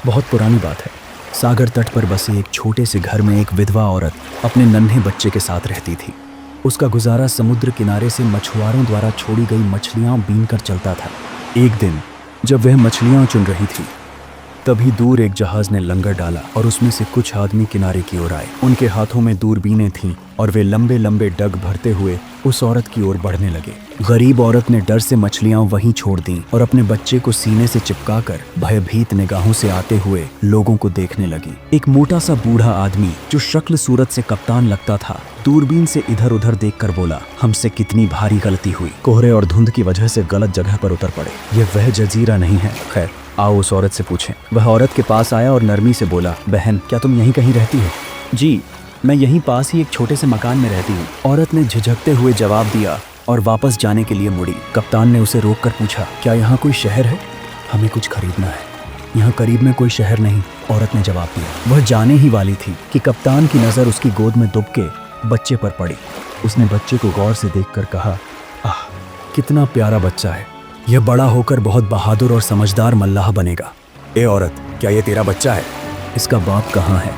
बहुत पुरानी बात है। सागर तट पर बसे एक छोटे से घर में एक विधवा औरत अपने नन्हे बच्चे के साथ रहती थी। उसका गुजारा समुद्र किनारे से मछुआरों द्वारा छोड़ी गई मछलियां बीनकर चलता था। एक दिन जब वह मछलियां चुन रही थी, तभी दूर एक जहाज ने लंगर डाला और उसमें से कुछ आदमी किनारे की ओर आए। उनके हाथों में दूरबीनें थीं और वे लंबे लंबे डग भरते हुए उस औरत की ओर बढ़ने लगे। गरीब औरत ने डर से मछलियां वहीं छोड़ दीं और अपने बच्चे को सीने से चिपकाकर भयभीत निगाहों से आते हुए लोगों को देखने लगी। एक मोटा सा बूढ़ा आदमी जो शक्ल सूरत से कप्तान लगता था, दूरबीन से इधर उधर देखकर बोला, हमसे कितनी भारी गलती हुई, कोहरे और धुंध की वजह से गलत जगह पर उतर पड़े। यह वह जजीरा नहीं है। खैर, आओ उस औरत से पूछें। वह औरत के पास आया और नरमी से बोला, बहन, क्या तुम यहीं कहीं रहती हो? जी, मैं यहीं पास ही एक छोटे से मकान में रहती हूँ। औरत ने झिझकते हुए जवाब दिया और वापस जाने के लिए मुड़ी। कप्तान ने उसे रोककर पूछा, क्या यहाँ कोई शहर है? हमें कुछ खरीदना है। यहाँ करीब में कोई शहर नहीं, औरत ने जवाब दिया। वह जाने ही वाली थी कि कप्तान की नजर उसकी गोद में दुबके बच्चे पर पड़ी। उसने बच्चे को गौर से देखकर कहा, आह, कितना प्यारा बच्चा है। यह बड़ा होकर बहुत बहादुर और समझदार मल्लाह बनेगा। ए औरत, क्या ये तेरा बच्चा है? इसका बाप कहाँ है?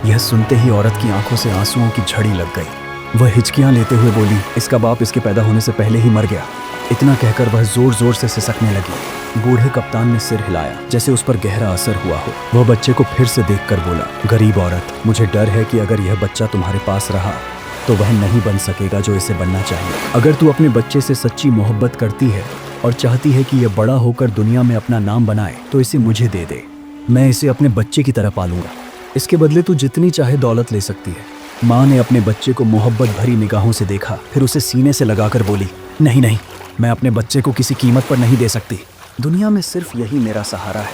यह सुनते ही औरत की आंखों से आंसुओं की झड़ी लग गई। वह हिचकियां लेते हुए बोली, इसका बाप इसके पैदा होने से पहले ही मर गया। इतना कहकर वह जोर जोर से सिसकने लगी। बूढ़े कप्तान ने सिर हिलाया, जैसे उस पर गहरा असर हुआ हो। वह बच्चे को फिर से देखकर बोला, गरीब औरत, मुझे डर है कि अगर यह बच्चा तुम्हारे पास रहा तो वह नहीं बन सकेगा जो इसे बनना चाहिए। अगर तू अपने बच्चे से सच्ची मोहब्बत करती है और चाहती है कि यह बड़ा होकर दुनिया में अपना नाम बनाए, तो इसे मुझे दे दे। मैं इसे अपने बच्चे की तरह पालूंगा। इसके बदले तू जितनी चाहे दौलत ले सकती है। माँ ने अपने बच्चे को मोहब्बत भरी निगाहों से देखा, फिर उसे सीने से लगाकर बोली, नहीं नहीं, मैं अपने बच्चे को किसी कीमत पर नहीं दे सकती। दुनिया में सिर्फ यही मेरा सहारा है।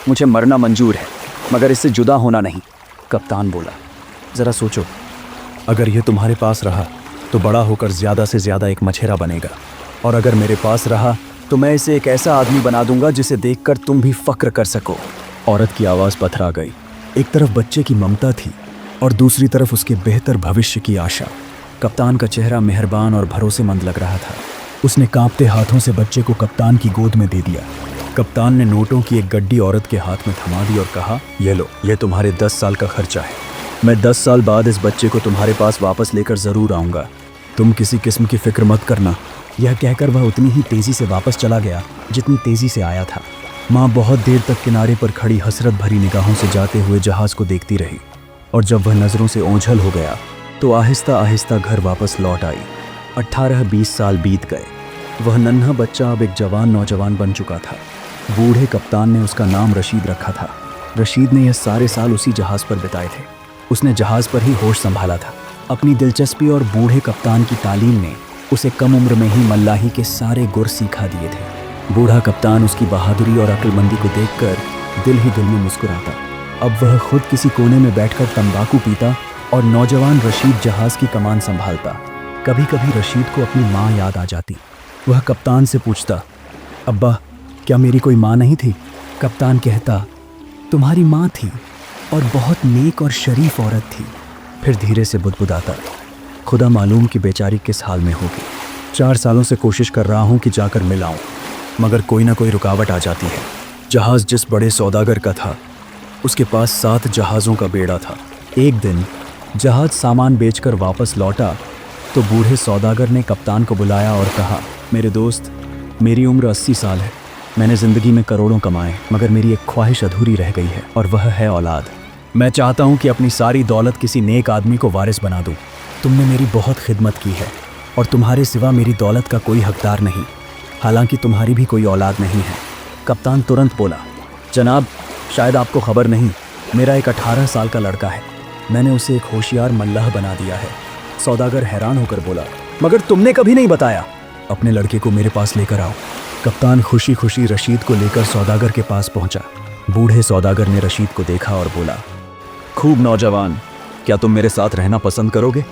मुझे मरना मंजूर है, मगर इससे जुदा होना नहीं। कप्तान बोला, जरा सोचो, अगर यह तुम्हारे पास रहा तो बड़ा होकर ज्यादा से ज्यादा एक मछेरा बनेगा, और अगर मेरे पास रहा तो मैं इसे एक ऐसा आदमी बना दूंगा जिसे देखकर तुम भी फक्र कर सको। औरत की आवाज़ पथरा गई। एक तरफ बच्चे की ममता थी और दूसरी तरफ उसके बेहतर भविष्य की आशा। कप्तान का चेहरा मेहरबान और भरोसेमंद लग रहा था। उसने कांपते हाथों से बच्चे को कप्तान की गोद में दे दिया। कप्तान ने नोटों की एक गड्डी औरत के हाथ में थमा दी और कहा, ये लो, यह तुम्हारे 10 साल का खर्चा है। मैं 10 साल बाद इस बच्चे को तुम्हारे पास वापस लेकर ज़रूर आऊँगा। तुम किसी किस्म की फिक्र मत करना। यह कहकर वह उतनी ही तेज़ी से वापस चला गया जितनी तेज़ी से आया था। माँ बहुत देर तक किनारे पर खड़ी हसरत भरी निगाहों से जाते हुए जहाज़ को देखती रही, और जब वह नज़रों से ओझल हो गया तो आहिस्ता आहिस्ता घर वापस लौट आई। 18-20 साल बीत गए। वह नन्हा बच्चा अब एक जवान नौजवान बन चुका था। बूढ़े कप्तान ने उसका नाम रशीद रखा था। रशीद ने यह सारे साल उसी जहाज़ पर बिताए थे। उसने जहाज़ पर ही होश संभाला था। अपनी दिलचस्पी और बूढ़े कप्तान की तालीम ने उसे कम उम्र में ही मल्लाही के सारे गुर सिखा दिए थे। बूढ़ा कप्तान उसकी बहादुरी और अक्लमंदी को देखकर दिल ही दिल में मुस्कुराता। अब वह खुद किसी कोने में बैठकर तंबाकू पीता और नौजवान रशीद जहाज की कमान संभालता। कभी कभी रशीद को अपनी माँ याद आ जाती। वह कप्तान से पूछता, अब्बा, क्या मेरी कोई माँ नहीं थी? कप्तान कहता, तुम्हारी माँ थी और बहुत नेक और शरीफ औरत थी। फिर धीरे से बुदबुदाता, खुदा मालूम कि बेचारी किस हाल में होगी। 4 सालों से कोशिश कर रहा हूँ कि जाकर मिलाऊं, मगर कोई ना कोई रुकावट आ जाती है। जहाज़ जिस बड़े सौदागर का था, उसके पास 7 जहाज़ों का बेड़ा था। एक दिन जहाज़ सामान बेचकर वापस लौटा तो बूढ़े सौदागर ने कप्तान को बुलाया और कहा, मेरे दोस्त, मेरी उम्र 80 साल है। मैंने ज़िंदगी में करोड़ों कमाए, मगर मेरी एक ख्वाहिश अधूरी रह गई है, और वह है औलाद। मैं चाहता हूँ कि अपनी सारी दौलत किसी नेक आदमी को वारिस बना दूँ। तुमने मेरी बहुत खिदमत की है और तुम्हारे सिवा मेरी दौलत का कोई हकदार नहीं, हालांकि तुम्हारी भी कोई औलाद नहीं है। कप्तान तुरंत बोला, जनाब, शायद आपको खबर नहीं, मेरा एक 18 साल का लड़का है। मैंने उसे एक होशियार मल्लाह बना दिया है। सौदागर हैरान होकर बोला, मगर तुमने कभी नहीं बताया। अपने लड़के को मेरे पास लेकर आओ। कप्तान खुशी खुशी रशीद को लेकर सौदागर के पास पहुंचा। बूढ़े सौदागर ने रशीद को देखा और बोला, खूब नौजवान, क्या तुम मेरे साथ रहना पसंद करोगे?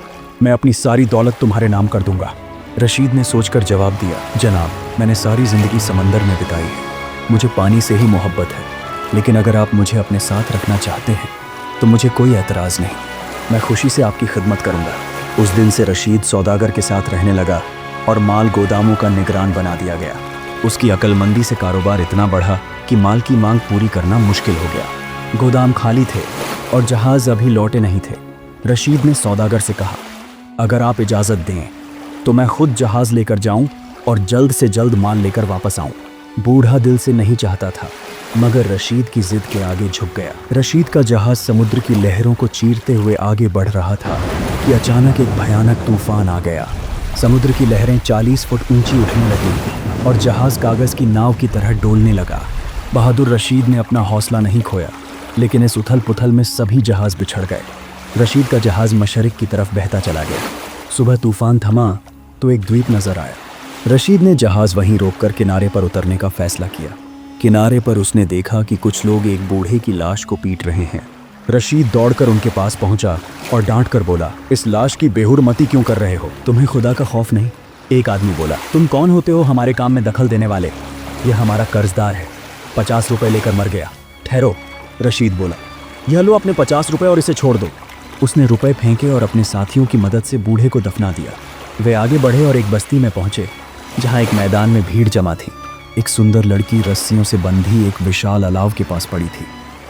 मैं अपनी सारी दौलत तुम्हारे नाम कर दूंगा। रशीद ने सोचकर जवाब दिया, जनाब, मैंने सारी ज़िंदगी समंदर में बिताई है। मुझे पानी से ही मोहब्बत है, लेकिन अगर आप मुझे अपने साथ रखना चाहते हैं तो मुझे कोई एतराज़ नहीं। मैं खुशी से आपकी खिदमत करूंगा। उस दिन से रशीद सौदागर के साथ रहने लगा और माल गोदामों का निगरान बना दिया गया। उसकी अक्लमंदी से कारोबार इतना बढ़ा कि माल की मांग पूरी करना मुश्किल हो गया। गोदाम खाली थे और जहाज अभी लौटे नहीं थे। रशीद ने सौदागर से कहा, अगर आप इजाज़त दें तो मैं खुद जहाज लेकर जाऊं और जल्द से जल्द माल लेकर वापस आऊं। बूढ़ा दिल से नहीं चाहता था, मगर रशीद की जिद के आगे झुक गया। रशीद का जहाज समुद्र की लहरों को चीरते हुए आगे बढ़ रहा था कि अचानक एक भयानक तूफान आ गया। समुद्र की लहरें 40 फुट ऊंची उठने लगी और जहाज कागज की नाव की तरह डोलने लगा। बहादुर रशीद ने अपना हौसला नहीं खोया, लेकिन इस उथल पुथल में सभी जहाज बिछड़ गए। रशीद का जहाज मशरिक की तरफ बहता चला गया। सुबह तूफान थमा तो एक द्वीप नजर आया। रशीद ने जहाज वहीं रोककर किनारे पर उतरने का फैसला किया। किनारे पर उसने देखा कि कुछ लोग एक बूढ़े की लाश को पीट रहे हैं। रशीद दौड़कर उनके पास पहुंचा और डांट कर बोला, इस लाश की बेहुरमती क्यों कर रहे हो? तुम्हें खुदा का खौफ नहीं? एक आदमी बोला, तुम कौन होते हो हमारे काम में दखल देने वाले? यह हमारा कर्जदार है, 50 रुपए लेकर मर गया। ठहरो, रशीद बोला, यह लो अपने 50 रुपए और इसे छोड़ दो। उसने रुपए फेंके और अपने साथियों की मदद से बूढ़े को दफना दिया। वे आगे बढ़े और एक बस्ती में पहुंचे जहां एक मैदान में भीड़ जमा थी। एक सुंदर लड़की रस्सियों से बंधी एक विशाल अलाव के पास पड़ी थी।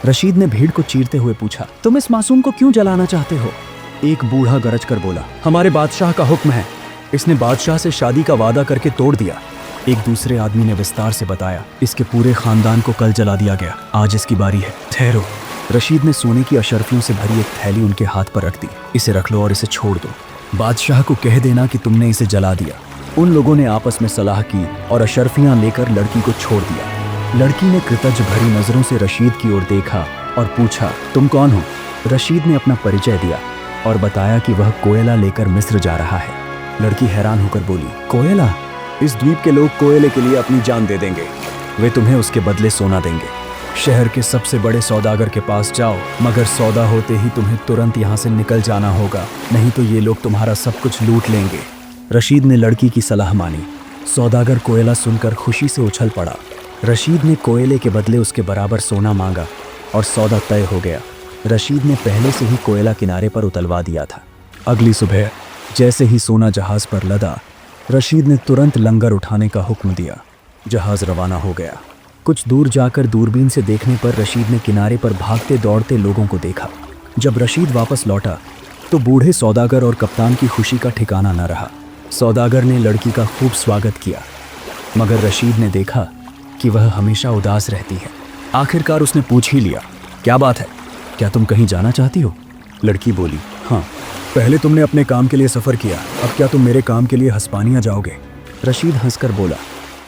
रशीद ने भीड़ को चीरते हुए पूछा, तुम इस मासूम को क्यों जलाना चाहते हो? एक बूढ़ा गरज कर बोला, हमारे बादशाह का हुक्म है। इसने बादशाह से शादी का वादा करके तोड़ दिया। एक दूसरे आदमी ने विस्तार से बताया, इसके पूरे खानदान को कल जला दिया गया, आज इसकी बारी है। ठहरो, रशीद ने सोने की अशर्फियों से भरी एक थैली उनके हाथ पर रख दी। इसे रख लो और इसे छोड़ दो। बादशाह को कह देना कि तुमने इसे जला दिया। उन लोगों ने आपस में सलाह की और अशर्फियां लेकर लड़की को छोड़ दिया। लड़की ने कृतज्ञ भरी नजरों से रशीद की ओर देखा और पूछा, तुम कौन हो? रशीद ने अपना परिचय दिया और बताया कि वह कोयला लेकर मिस्र जा रहा है। लड़की हैरान होकर बोली, कोयला? इस द्वीप के लोग कोयले के लिए अपनी जान दे देंगे। वे तुम्हें उसके बदले सोना देंगे। शहर के सबसे बड़े सौदागर के पास जाओ, मगर सौदा होते ही तुम्हें तुरंत यहाँ से निकल जाना होगा, नहीं तो ये लोग तुम्हारा सब कुछ लूट लेंगे। रशीद ने लड़की की सलाह मानी। सौदागर कोयला सुनकर खुशी से उछल पड़ा। रशीद ने कोयले के बदले उसके बराबर सोना मांगा और सौदा तय हो गया। रशीद ने पहले से ही कोयला किनारे पर उतलवा दिया था। अगली सुबह जैसे ही सोना जहाज पर लदा, रशीद ने तुरंत लंगर उठाने का हुक्म दिया। जहाज रवाना हो गया। कुछ दूर जाकर दूरबीन से देखने पर रशीद ने किनारे पर भागते दौड़ते लोगों को देखा। जब रशीद वापस लौटा तो बूढ़े सौदागर और कप्तान की खुशी का ठिकाना न रहा। सौदागर ने लड़की का खूब स्वागत किया, मगर रशीद ने देखा कि वह हमेशा उदास रहती है। आखिरकार उसने पूछ ही लिया, क्या बात है? क्या तुम कहीं जाना चाहती हो? लड़की बोली, हाँ, पहले तुमने अपने काम के लिए सफ़र किया, अब क्या तुम मेरे काम के लिए हस्पानिया जाओगे? रशीद हंसकर बोला,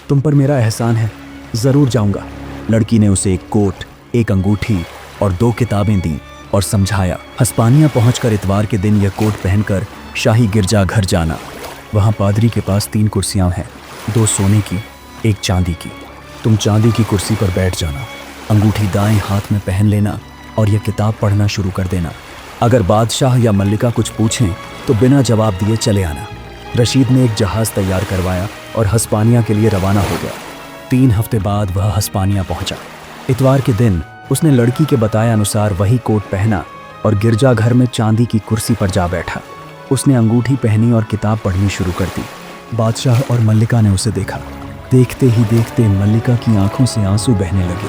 तुम पर मेरा एहसान है, ज़रूर जाऊंगा। लड़की ने उसे एक कोट, एक अंगूठी और 2 किताबें दी और समझाया, हस्पानिया पहुंचकर इतवार के दिन यह कोट पहनकर शाही गिरजा घर जाना। वहाँ पादरी के पास 3 कुर्सियाँ हैं, 2 सोने की, 1 चांदी की। तुम चांदी की कुर्सी पर बैठ जाना, अंगूठी दाएं हाथ में पहन लेना और यह किताब पढ़ना शुरू कर देना। अगर बादशाह या मल्लिका कुछ पूछें तो बिना जवाब दिए चले आना। रशीद ने एक जहाज़ तैयार करवाया और हस्पानिया के लिए रवाना हो गया। 3 हफ्ते बाद वह हस्पानिया पहुंचा। इतवार के दिन उसने लड़की के बताए अनुसार वही कोट पहना और गिरजाघर में चांदी की कुर्सी पर जा बैठा। उसने अंगूठी पहनी और किताब पढ़नी शुरू कर दी। बादशाह और मल्लिका ने उसे देखा। देखते ही देखते मल्लिका की आंखों से आंसू बहने लगे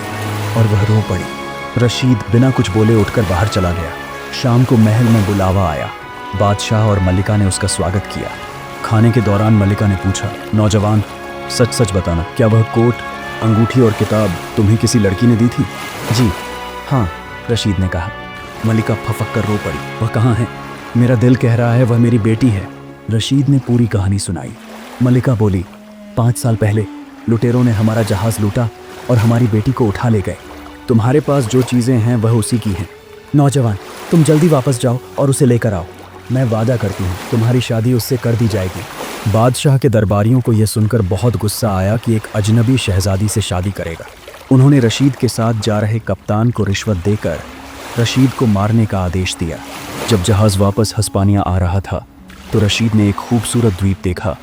और वह रो पड़ी। रशीद बिना कुछ बोले उठकर बाहर चला गया। शाम को महल में बुलावा आया। बादशाह और मल्लिका ने उसका स्वागत किया। खाने के दौरान मल्लिका ने पूछा, नौजवान, सच सच बताना, क्या वह कोट, अंगूठी और किताब तुम्हें किसी लड़की ने दी थी? जी हाँ, रशीद ने कहा। मल्लिका फफक कर रो पड़ी। वह कहाँ है? मेरा दिल कह रहा है वह मेरी बेटी है। रशीद ने पूरी कहानी सुनाई। मल्लिका बोली, 5 साल पहले लुटेरों ने हमारा जहाज़ लूटा और हमारी बेटी को उठा ले गए। तुम्हारे पास जो चीज़ें हैं वह उसी की हैं। नौजवान, तुम जल्दी वापस जाओ और उसे लेकर आओ। मैं वादा करती हूँ तुम्हारी शादी उससे कर दी जाएगी। बादशाह के दरबारियों को यह सुनकर बहुत गुस्सा आया कि एक अजनबी शहजादी से शादी करेगा। उन्होंने रशीद के साथ जा रहे कप्तान को रिश्वत देकर रशीद को मारने का आदेश दिया। जब जहाज़ वापस हस्पानिया आ रहा था तो रशीद ने एक खूबसूरत द्वीप देखा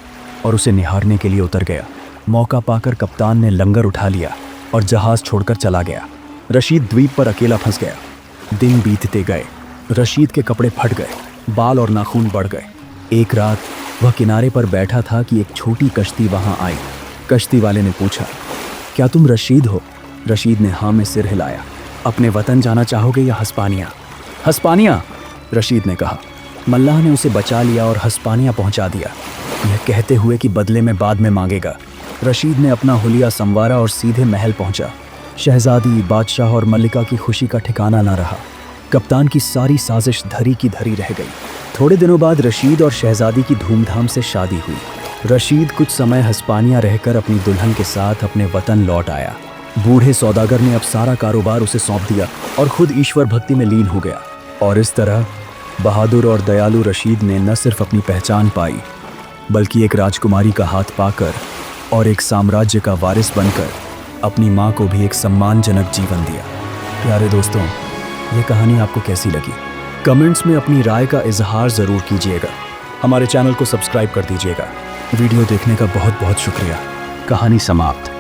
और उसे निहारने के लिए उतर गया। मौका पाकर कप्तान ने लंगर उठा लिया और जहाज़ छोड़कर चला गया। रशीद द्वीप पर अकेला फंस गया। दिन बीतते गए। रशीद के कपड़े फट गए, बाल और नाखून बढ़ गए। एक रात वह किनारे पर बैठा था कि एक छोटी कश्ती वहां आई। कश्ती वाले ने पूछा, क्या तुम रशीद हो? रशीद ने हाँ में सिर हिलाया। अपने वतन जाना चाहोगे या हस्पानिया? हस्पानिया, रशीद ने कहा। मल्लाह ने उसे बचा लिया और हस्पानिया पहुंचा दिया, यह कहते हुए कि बदले में बाद में मांगेगा। रशीद ने अपना हुलिया संवारा और सीधे महल पहुंचा। शहजादी, बादशाह और मल्लिका की खुशी का ठिकाना न रहा। कप्तान की सारी साजिश धरी की धरी रह गई। थोड़े दिनों बाद रशीद और शहजादी की धूमधाम से शादी हुई। रशीद कुछ समय हस्पानिया रहकर अपनी दुल्हन के साथ अपने वतन लौट आया। बूढ़े सौदागर ने अब सारा कारोबार उसे सौंप दिया और खुद ईश्वर भक्ति में लीन हो गया। और इस तरह बहादुर और दयालु रशीद ने न सिर्फ अपनी पहचान पाई, बल्कि एक राजकुमारी का हाथ पाकर और एक साम्राज्य का वारिस बनकर अपनी माँ को भी एक सम्मानजनक जीवन दिया। प्यारे दोस्तों, ये कहानी आपको कैसी लगी? कमेंट्स में अपनी राय का इजहार ज़रूर कीजिएगा। हमारे चैनल को सब्सक्राइब कर दीजिएगा। वीडियो देखने का बहुत बहुत शुक्रिया। कहानी समाप्त।